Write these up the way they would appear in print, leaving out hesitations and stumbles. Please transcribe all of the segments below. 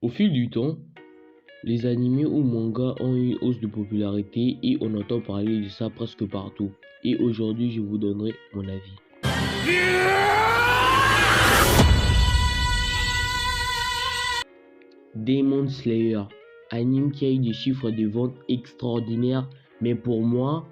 Au fil du temps, les animés ou mangas ont eu une hausse de popularité et on entend parler de ça presque partout. Et aujourd'hui, je vous donnerai mon avis. Demon Slayer, anime qui a eu des chiffres de vente extraordinaires, mais pour moi,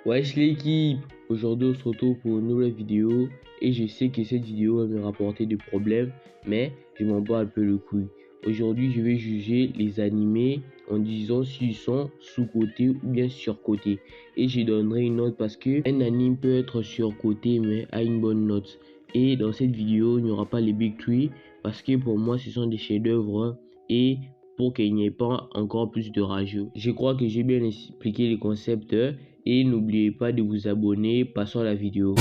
wesh l'équipe, aujourd'hui on se retrouve pour une nouvelle vidéo et je sais que cette vidéo va me rapporter des problèmes, mais je m'en bats un peu le couille. Aujourd'hui, je vais juger les animés en disant s'ils sont sous-cotés ou bien surcotés. Et je donnerai une note parce que un anime peut être surcoté mais a une bonne note. Et dans cette vidéo, il n'y aura pas les Big Three parce que pour moi, ce sont des chefs-d'œuvre et pour qu'il n'y ait pas encore plus de rageux. Je crois que j'ai bien expliqué les concepts et n'oubliez pas de vous abonner. Passons à la vidéo.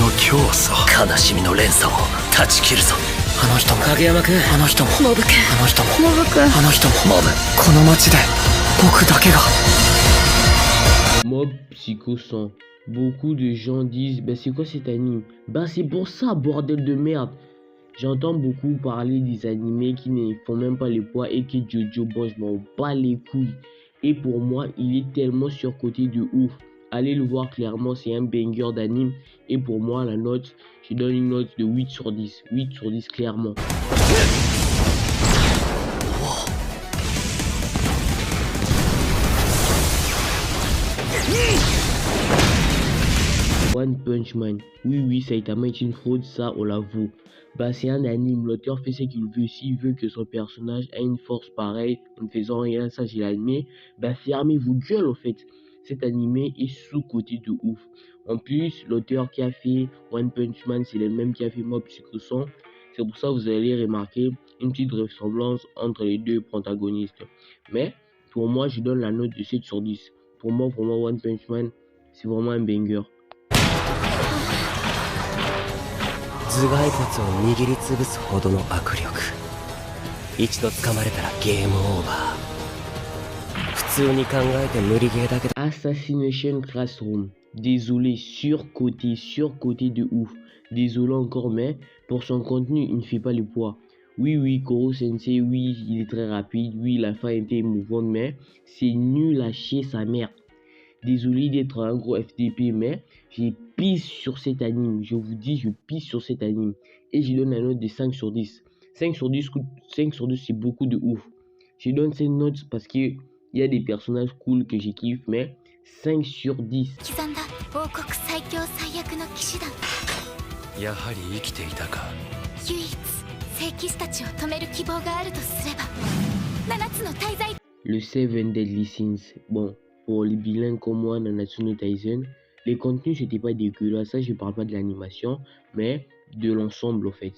Mob Psycho 100. Beaucoup de gens disent c'est quoi cet anime? C'est pour ça, bordel de merde. J'entends beaucoup parler des animés qui ne font même pas les poids et que Jojo, bon, je m'en bats les couilles. Et pour moi, il est tellement surcoté de ouf. Allez le voir clairement, c'est un banger d'anime. Et pour moi, la note, je donne une note de 8 sur 10. 8 sur 10 clairement. One Punch Man. Oui, Saitama est une fraude, ça on l'avoue. C'est un anime, l'auteur fait ce qu'il veut. S'il veut que son personnage ait une force pareille en ne faisant rien, ça j'ai l'animé. Fermez vos gueules en fait. Cet animé est sous-coté de ouf. En plus, l'auteur qui a fait One Punch Man, c'est le même qui a fait Mob Psycho 100. C'est pour ça que vous allez remarquer une petite ressemblance entre les deux protagonistes. Mais pour moi, je donne la note de 7 sur 10. Pour moi, One Punch Man, c'est vraiment un banger. Assassination Classroom. Désolé, surcoté de ouf. Désolé encore, mais pour son contenu, il ne fait pas le poids. Oui, Koro Sensei, oui, il est très rapide. Oui, la fin était émouvante, mais c'est nul à chier sa mère. Désolé d'être un gros FTP, mais j'ai pisse sur cet anime. Je vous dis, je pisse sur cet anime. Et je donne la note de 5 sur 10. 5 sur 10, c'est beaucoup de ouf. Je donne cette note parce qu'il y a des personnages cool que je kiffe, mais 5 sur 10. Le Seven Deadly Sins. Bon, pour les bilingues comme moi, Nanatsu no Taisen, les contenus c'était pas dégueulasse. Ça, je parle pas de l'animation, mais de l'ensemble en fait.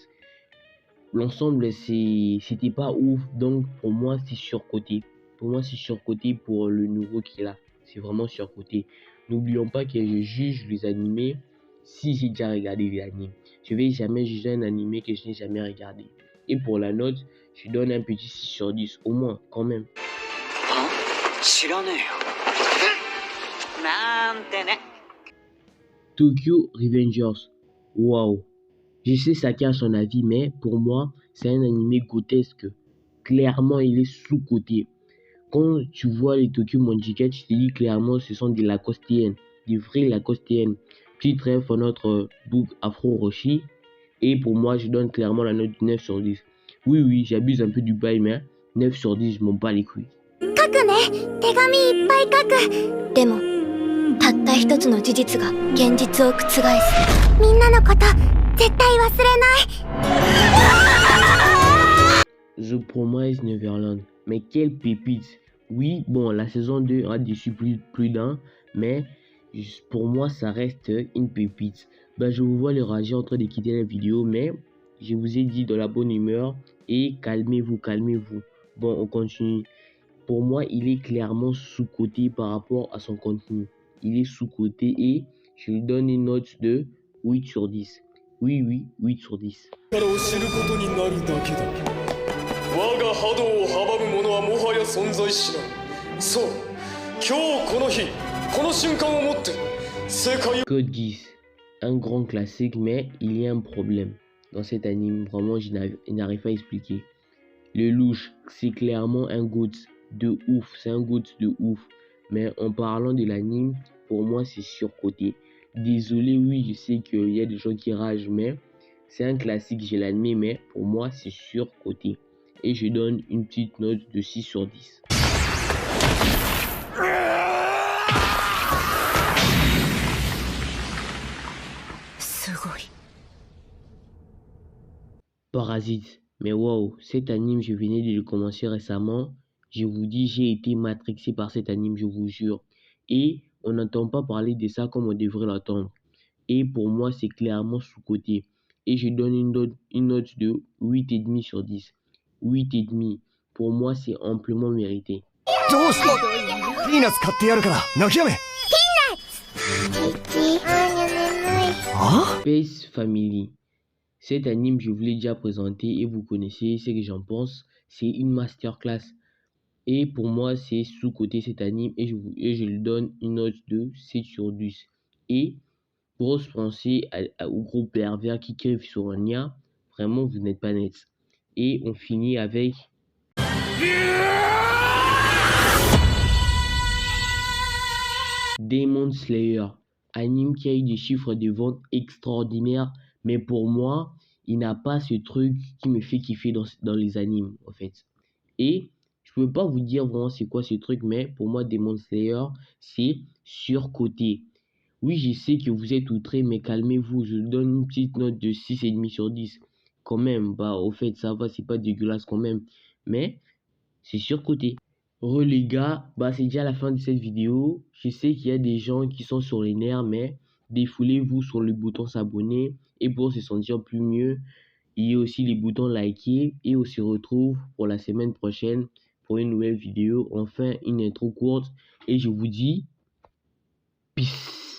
L'ensemble c'était pas ouf, donc pour moi c'est surcoté. Pour moi c'est surcoté pour le nouveau qu'il a. C'est vraiment surcoté. N'oublions pas que je juge les animés si j'ai déjà regardé les animés. Je vais jamais juger un animé que je n'ai jamais regardé. Et pour la note, je donne un petit 6 sur 10 au moins quand même. Tokyo Revengers. Waouh. Je sais chacun a son avis, mais pour moi, c'est un animé grotesque. Clairement, il est sous-coté. Quand tu vois les Tokyo Manjiket, je te dis clairement, ce sont des Lacostéennes. Des vrais Lacostéennes. Petit rêve pour notre book Afro Roshi. Et pour moi, je donne clairement la note 9 sur 10. Oui, j'abuse un peu du bail, mais 9 sur 10, je m'en bats les couilles. The Promised Neverland. Mais quelle pépite. Oui, bon, la saison 2 a déçu plus d'un, mais pour moi, ça reste une pépite. Je vous vois le rager en train de quitter la vidéo, mais je vous ai dit de la bonne humeur et calmez-vous. Bon, on continue. Pour moi, il est clairement sous-coté par rapport à son contenu. Il est sous-coté et je lui donne une note de 8 sur 10. Oui, 8 sur 10. Code Geass, un grand classique, mais il y a un problème dans cet anime. Vraiment, je n'arrive pas à expliquer. Le louche, c'est clairement un GOAT de ouf. C'est un GOAT de ouf. Mais en parlant de l'anime, pour moi, c'est surcoté. Désolé, oui, je sais qu'il y a des gens qui ragent, mais c'est un classique, j'ai l'admis, mais pour moi, c'est surcoté. Et je donne une petite note de 6 sur 10. Parasite. Mais wow, cet anime, je venais de le commencer récemment. Je vous dis, j'ai été matrixé par cet anime, je vous jure. Et on n'entend pas parler de ça comme on devrait l'attendre. Et pour moi, c'est clairement sous-coté. Et je donne une note de 8,5 sur 10. 8,5. Pour moi, c'est amplement mérité. Space Family. Cet anime, je vous l'ai déjà présenté et vous connaissez ce que j'en pense. C'est une masterclass. Et pour moi, c'est sous-coté cet anime et je lui donne une note de 7 sur 10. Et grosse pensée au gros pervers qui crève sur Anya. Vraiment, vous n'êtes pas net. Et on finit avec Demon Slayer. Anime qui a eu des chiffres de vente extraordinaires. Mais pour moi, il n'a pas ce truc qui me fait kiffer dans les animes, en fait. Et je peux pas vous dire vraiment c'est quoi ce truc, mais pour moi, Demon Slayer, c'est surcoté. Oui, je sais que vous êtes outrés, mais calmez-vous. Je donne une petite note de 6,5 sur 10. Quand même, bah, au fait, ça va, c'est pas dégueulasse quand même. Mais c'est surcoté. Les gars, bah, c'est déjà la fin de cette vidéo. Je sais qu'il y a des gens qui sont sur les nerfs, mais défoulez-vous sur le bouton s'abonner. Et pour se sentir plus mieux, il y a aussi les boutons liker. Et on se retrouve pour la semaine prochaine pour une nouvelle vidéo. Enfin, une intro courte. Et je vous dis, peace.